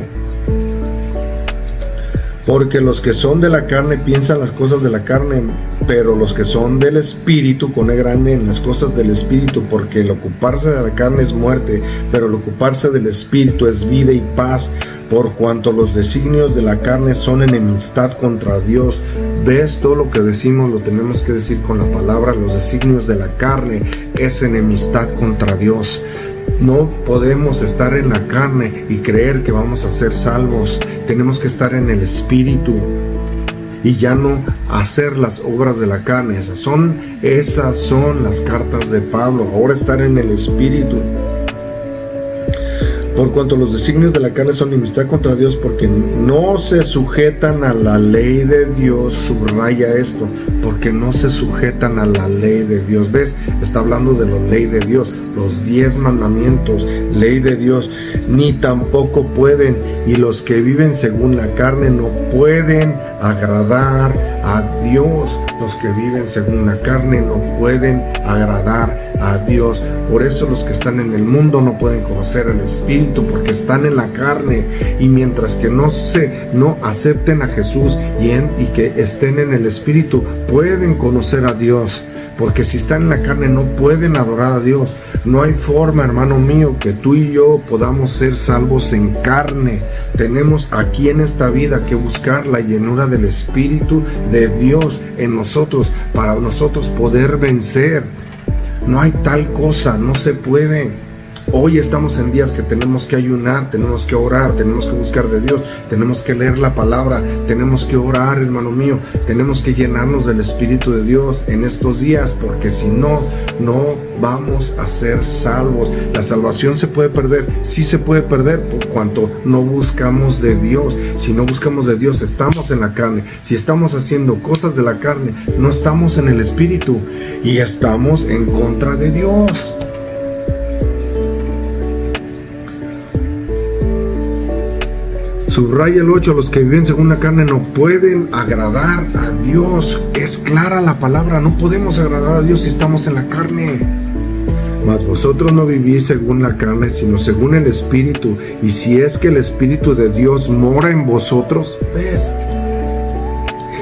Porque los que son de la carne piensan las cosas de la carne, pero los que son del Espíritu, con E grande, en las cosas del Espíritu. Porque el ocuparse de la carne es muerte, pero el ocuparse del Espíritu es vida y paz. Por cuanto los designios de la carne son enemistad contra Dios. ¿Ves? Todo lo que decimos lo tenemos que decir con la palabra. Los designios de la carne es enemistad contra Dios. No podemos estar en la carne y creer que vamos a ser salvos. Tenemos que estar en el Espíritu y ya no hacer las obras de la carne. Esas son las cartas de Pablo. Ahora estar en el Espíritu. Por cuanto los designios de la carne son enemistad contra Dios, porque no se sujetan a la ley de Dios. Subraya esto, porque no se sujetan a la ley de Dios. ¿Ves? Está hablando de la ley de Dios, los 10 mandamientos, ley de Dios. Ni tampoco pueden, y los que viven según la carne no pueden agradar a Dios. Los que viven según la carne no pueden agradar a Dios. Por eso los que están en el mundo no pueden conocer el Espíritu, porque están en la carne. Y mientras que no acepten a Jesús y que estén en el Espíritu, pueden conocer a Dios. Porque si están en la carne no pueden adorar a Dios. No hay forma, hermano mío, que tú y yo podamos ser salvos en carne. Tenemos aquí en esta vida que buscar la llenura del Espíritu de Dios en nosotros, para nosotros poder vencer. No hay tal cosa, no se puede. Hoy estamos en días que tenemos que ayunar, tenemos que orar, tenemos que buscar de Dios, tenemos que leer la palabra, tenemos que orar, hermano mío, tenemos que llenarnos del Espíritu de Dios en estos días, porque si no, no vamos a ser salvos. La salvación se puede perder, sí se puede perder por cuanto no buscamos de Dios. Si no buscamos de Dios, estamos en la carne. Si estamos haciendo cosas de la carne, no estamos en el Espíritu y estamos en contra de Dios. Subraya el 8, los que viven según la carne no pueden agradar a Dios. Es clara la palabra, no podemos agradar a Dios si estamos en la carne. Mas vosotros no vivís según la carne, sino según el Espíritu. Y si es que el Espíritu de Dios mora en vosotros, ¿ves?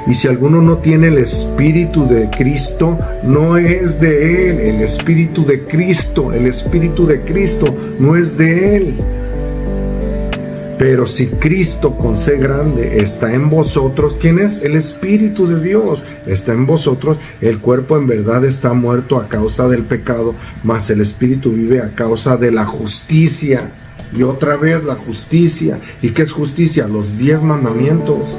Y si alguno no tiene el Espíritu de Cristo, no es de él. El Espíritu de Cristo no es de él. Pero si Cristo con C grande está en vosotros, ¿quién es? El Espíritu de Dios está en vosotros. El cuerpo en verdad está muerto a causa del pecado, mas el Espíritu vive a causa de la justicia. Y otra vez la justicia. ¿Y qué es justicia? Los 10 mandamientos.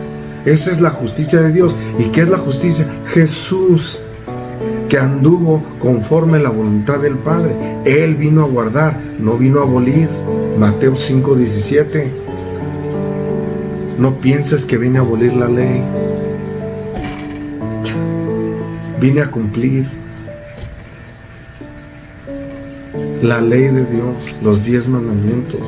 Esa es la justicia de Dios. ¿Y qué es la justicia? Jesús, que anduvo conforme a la voluntad del Padre. Él vino a guardar, no vino a abolir. Mateo 5:17. No pienses que vine a abolir la ley. Vine a cumplir la ley de Dios, los 10 mandamientos.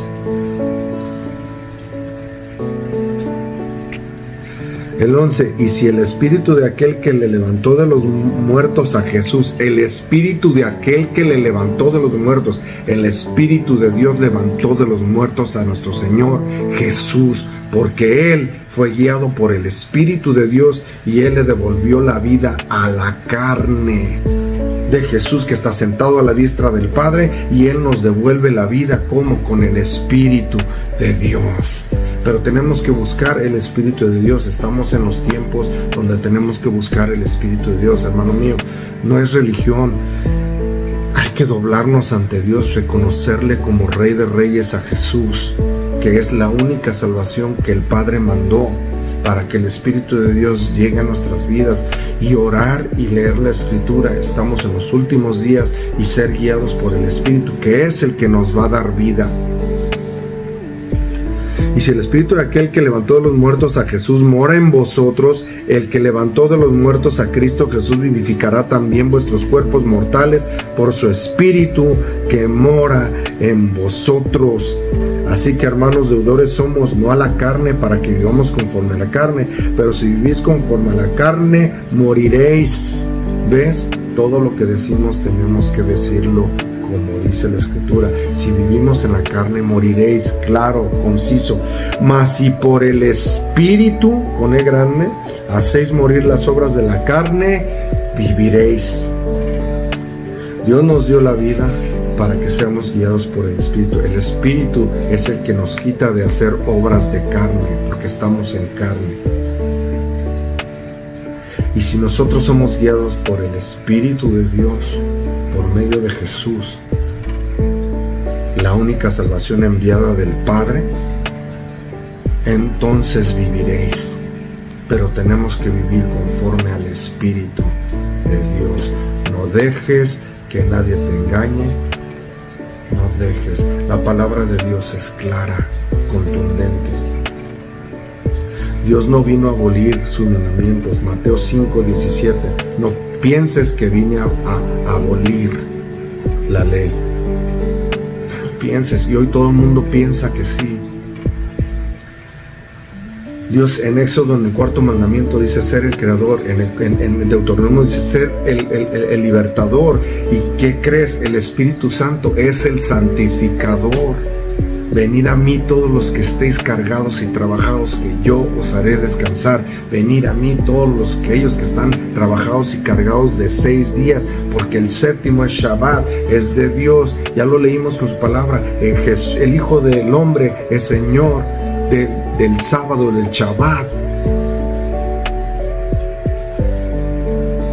El 11, y si el Espíritu de aquel que le levantó de los muertos a Jesús, el Espíritu de aquel que le levantó de los muertos, el Espíritu de Dios levantó de los muertos a nuestro Señor Jesús, porque Él fue guiado por el Espíritu de Dios y Él le devolvió la vida a la carne de Jesús, que está sentado a la diestra del Padre, y Él nos devuelve la vida como con el Espíritu de Dios. Pero tenemos que buscar el Espíritu de Dios. Estamos en los tiempos donde tenemos que buscar el Espíritu de Dios, hermano mío. No es religión. Hay que doblarnos ante Dios, reconocerle como Rey de Reyes a Jesús, que es la única salvación que el Padre mandó para que el Espíritu de Dios llegue a nuestras vidas, y orar y leer la Escritura. Estamos en los últimos días, y ser guiados por el Espíritu, que es el que nos va a dar vida. Y si el Espíritu de aquel que levantó de los muertos a Jesús mora en vosotros, el que levantó de los muertos a Cristo Jesús vivificará también vuestros cuerpos mortales por su Espíritu que mora en vosotros. Así que, hermanos, deudores somos, no a la carne, para que vivamos conforme a la carne, pero si vivís conforme a la carne, moriréis. ¿Ves? Todo lo que decimos tenemos que decirlo como dice la Escritura. Si vivimos en la carne, moriréis. Claro, conciso. Mas si por el Espíritu, con E grande, hacéis morir las obras de la carne, viviréis. Dios nos dio la vida para que seamos guiados por el Espíritu. El Espíritu es el que nos quita de hacer obras de carne, porque estamos en carne. Y si nosotros somos guiados por el Espíritu de Dios, por medio de Jesús, la única salvación enviada del Padre, entonces viviréis. Pero tenemos que vivir conforme al Espíritu de Dios. No dejes que nadie te engañe. No dejes. La palabra de Dios es clara, contundente. Dios no vino a abolir sus mandamientos. Mateo 5:17. No pienses que vine a abolir la ley. No pienses. Y hoy todo el mundo piensa que sí. Dios en Éxodo, en el 4.º mandamiento, dice ser el creador. En Deuteronomio dice ser el libertador. ¿Y qué crees? El Espíritu Santo es el santificador. Venid a mí todos los que estéis cargados y trabajados, que yo os haré descansar. Venid a mí todos aquellos que están trabajados y cargados de 6 días, porque el séptimo es Shabbat, es de Dios. Ya lo leímos con su palabra. El Hijo del Hombre es Señor del sábado, del Shabbat.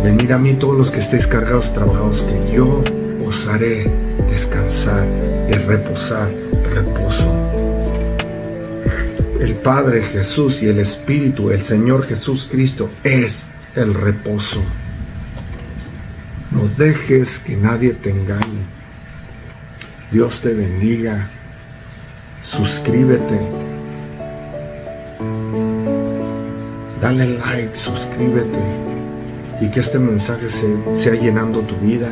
Venid a mí todos los que estéis cargados y trabajados, que yo os haré descansar y reposar. Reposo. El Padre, Jesús y el Espíritu, el Señor Jesús Cristo, es el reposo. No dejes que nadie te engañe. Dios te bendiga. Suscríbete. Dale like, suscríbete. Y que este mensaje sea llenando tu vida.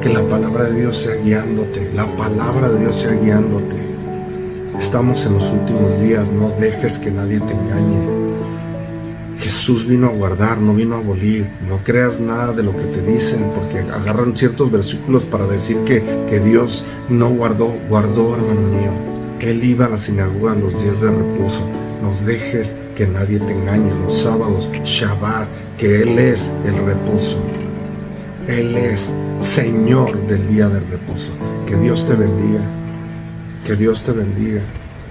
Que la palabra de Dios sea guiándote. La palabra de Dios sea guiándote. Estamos en los últimos días. No dejes que nadie te engañe. Jesús vino a guardar, no vino a abolir. No creas nada de lo que te dicen, porque agarran ciertos versículos para decir que Dios no guardó. Guardó, hermano mío. Él iba a la sinagoga los días de reposo. No dejes que nadie te engañe. Los sábados, Shabbat, que Él es el reposo. Él es Señor del día del reposo. Que Dios te bendiga. Que Dios te bendiga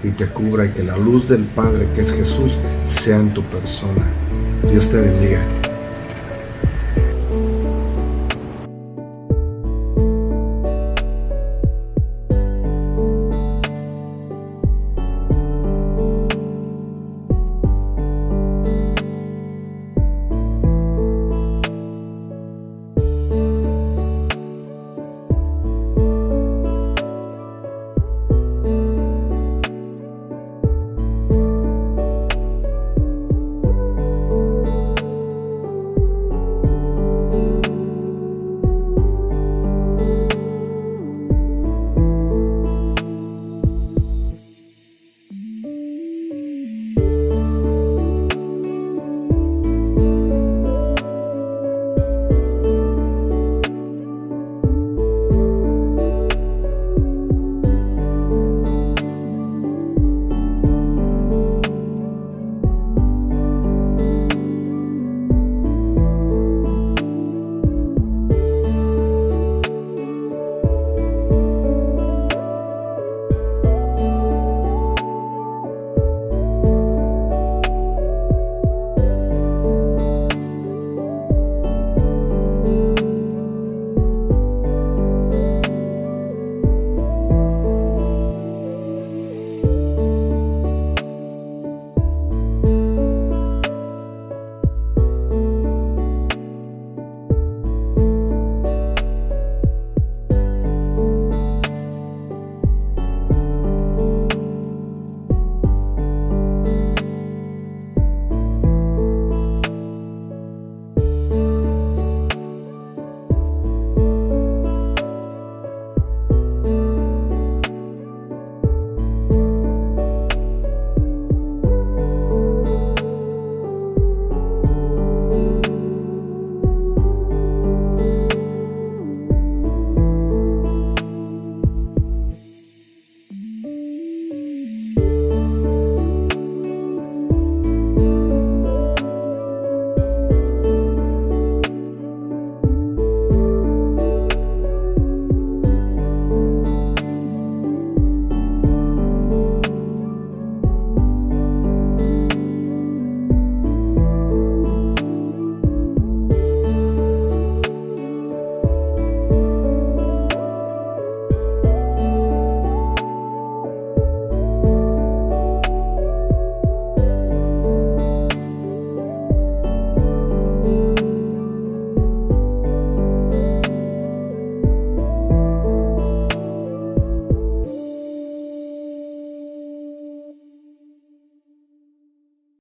y te cubra, y que la luz del Padre, que es Jesús, sea en tu persona. Dios te bendiga.